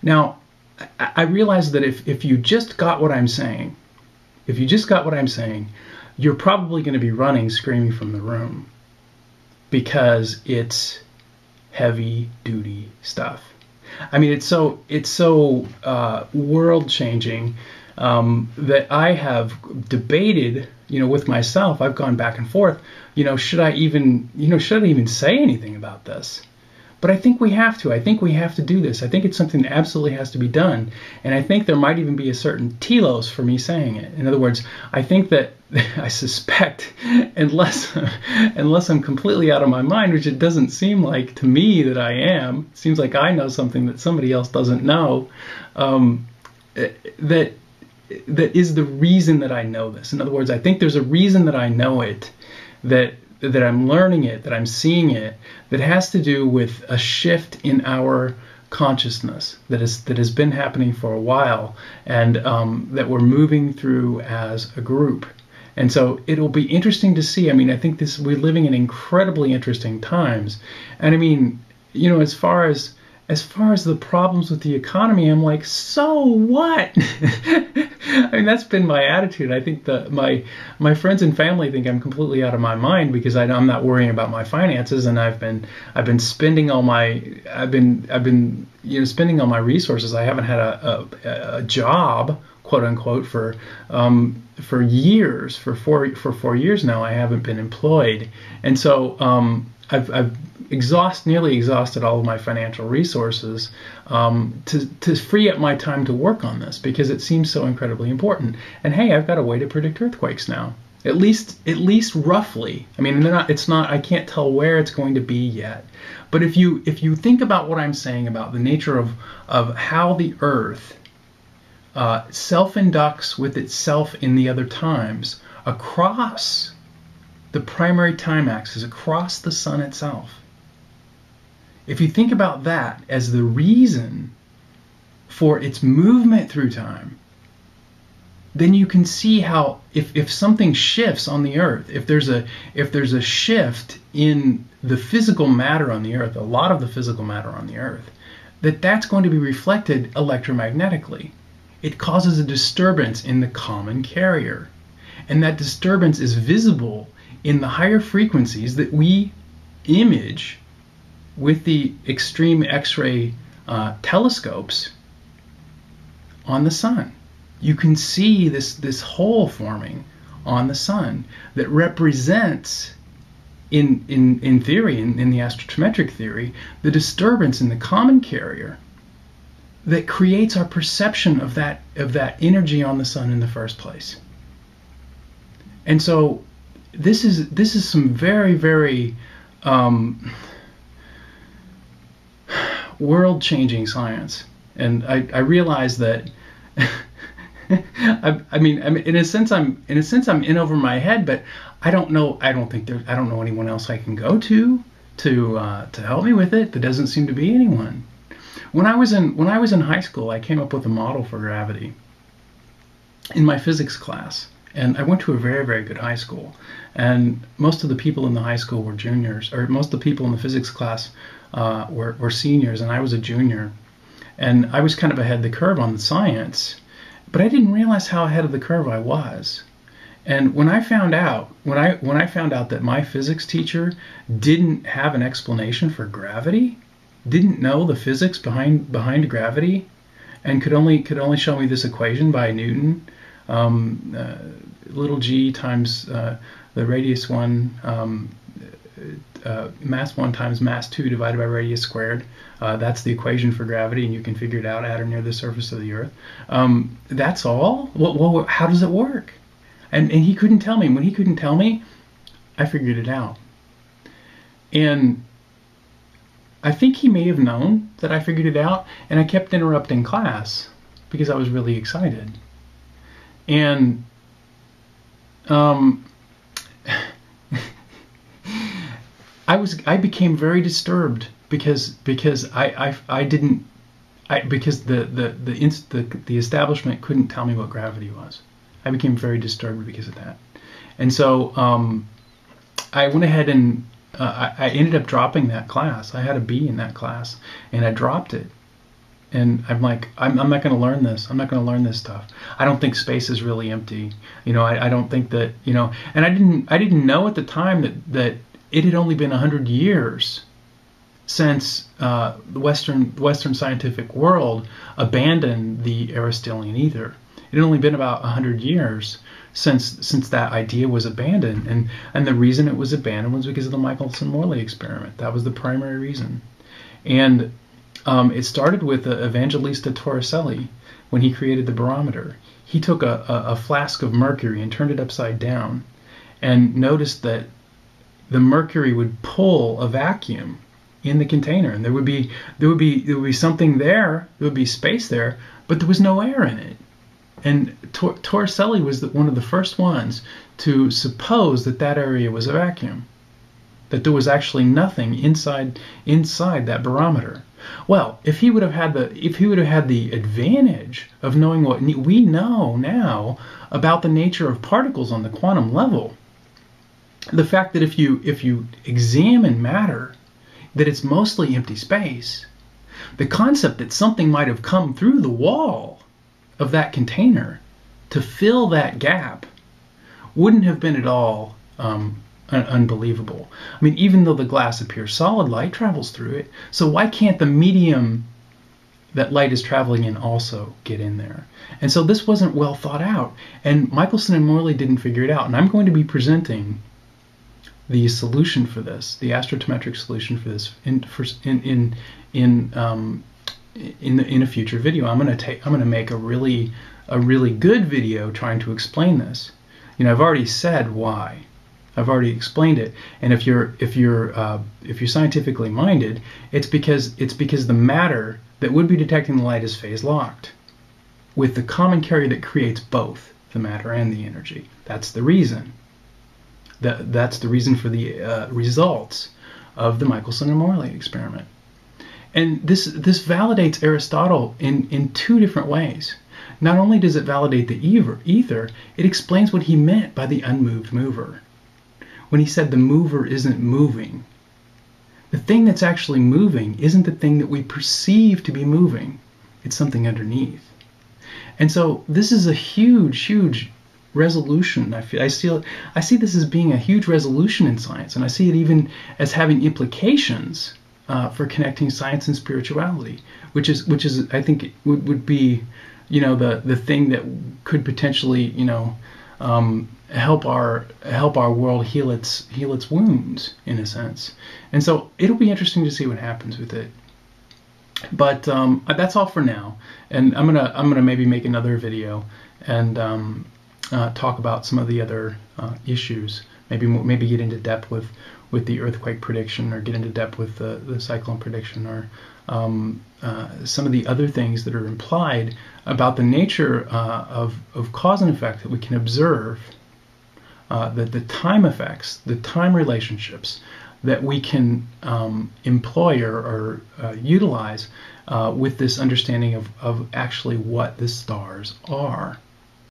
Now, I realize that if you just got what I'm saying, you're probably going to be running, screaming from the room, because it's heavy duty stuff. I mean, it's so world changing that I have debated, with myself. I've gone back and forth. Should I even say anything about this? But I think we have to. I think we have to do this. I think it's something that absolutely has to be done. And I think there might even be a certain telos for me saying it. In other words, I think that I suspect, unless I'm completely out of my mind, which it doesn't seem like to me that I am, it seems like I know something that somebody else doesn't know, that is the reason that I know this. In other words, I think there's a reason that I know it, that I'm learning it, that I'm seeing it, that has to do with a shift in our consciousness that has been happening for a while, and that we're moving through as a group. And so it'll be interesting to see. I mean, I think we're living in incredibly interesting times. And I mean, as far as the problems with the economy, I'm like, so what? I mean, that's been my attitude. I think that my friends and family think I'm completely out of my mind because I'm not worrying about my finances, and I've been spending all my spending all my resources. I haven't had a job, quote unquote, for years. For 4 years now, I haven't been employed, and so I've nearly exhausted all of my financial resources to free up my time to work on this, because it seems so incredibly important. And hey, I've got a way to predict earthquakes now, at least roughly. I mean, I can't tell where it's going to be yet. But if you think about what I'm saying about the nature of how the Earth self-inducts with itself in the other times across the primary time axis, across the sun itself. If you think about that as the reason for its movement through time, then you can see how if something shifts on the Earth, if there's a shift in the physical matter on the Earth, a lot of the physical matter on the Earth, that's going to be reflected electromagnetically. It causes a disturbance in the common carrier, and that disturbance is visible in the higher frequencies that we image with the extreme X-ray telescopes on the sun. You can see this hole forming on the sun that represents, in theory, in the astrotometric theory, the disturbance in the common carrier that creates our perception of that energy on the sun in the first place. And so this is some very, very world-changing science, and I realize that. I mean, in a sense, I'm in over my head, but I don't know anyone else I can go to help me with it. There doesn't seem to be anyone. When I was in high school, I came up with a model for gravity in my physics class. And I went to a very, very good high school, and most of the people in the high school were juniors, or most of the people in the physics class were seniors, and I was a junior. And I was kind of ahead of the curve on the science, but I didn't realize how ahead of the curve I was. And when I found out that my physics teacher didn't have an explanation for gravity, didn't know the physics behind gravity, and could only show me this equation by Newton. Little g times the radius 1, mass 1 times mass 2 divided by radius squared. That's the equation for gravity, and you can figure it out at or near the surface of the Earth. That's all? Well, how does it work? And he couldn't tell me. When he couldn't tell me, I figured it out. And I think he may have known that I figured it out, and I kept interrupting class because I was really excited. And I became very disturbed because the establishment couldn't tell me what gravity was. I became very disturbed because of that. And so I went ahead and I ended up dropping that class. I had a B in that class, and I dropped it. and I'm like, I'm not going to learn this. I'm not going to learn this stuff. I don't think space is really empty. I don't think that, and I didn't know at the time that it had only been 100 years since the Western scientific world abandoned the Aristotelian ether. It had only been about 100 years since that idea was abandoned, and the reason it was abandoned was because of the Michelson-Morley experiment. That was the primary reason. And it started with Evangelista Torricelli when he created the barometer. He took a flask of mercury and turned it upside down, and noticed that the mercury would pull a vacuum in the container, and there would be something there. There would be space there, but there was no air in it. And Torricelli was one of the first ones to suppose that area was a vacuum, that there was actually nothing inside that barometer. Well, if he would have had the advantage of knowing what we know now about the nature of particles on the quantum level, the fact that if you examine matter, that it's mostly empty space, the concept that something might have come through the wall of that container to fill that gap wouldn't have been at all unbelievable. I mean, even though the glass appears solid, light travels through it. So why can't the medium that light is traveling in also get in there? And so this wasn't well thought out. And Michelson and Morley didn't figure it out. And I'm going to be presenting the solution for this, the astrotometric solution for this, in a future video. I'm going to make a really good video trying to explain this. I've already said why. I've already explained it. And if you're scientifically minded, it's because the matter that would be detecting the light is phase locked with the common carrier that creates both the matter and the energy. That's the reason. That's the reason for the results of the Michelson and Morley experiment. And this validates Aristotle in two different ways. Not only does it validate the ether, it explains what he meant by the unmoved mover. When he said the mover isn't moving, the thing that's actually moving isn't the thing that we perceive to be moving. It's something underneath. And so this is a huge resolution. I see this as being a huge resolution in science, and I see it even as having implications for connecting science and spirituality, which is I think would be the thing that could potentially help our world heal its wounds, in a sense. And so it'll be interesting to see what happens with it. But that's all for now, and I'm gonna maybe make another video and talk about some of the other issues. Maybe get into depth with the earthquake prediction, or get into depth with the cyclone prediction, or some of the other things that are implied about the nature of cause and effect that we can observe, the time effects, the time relationships that we can employ or utilize with this understanding of actually what the stars are.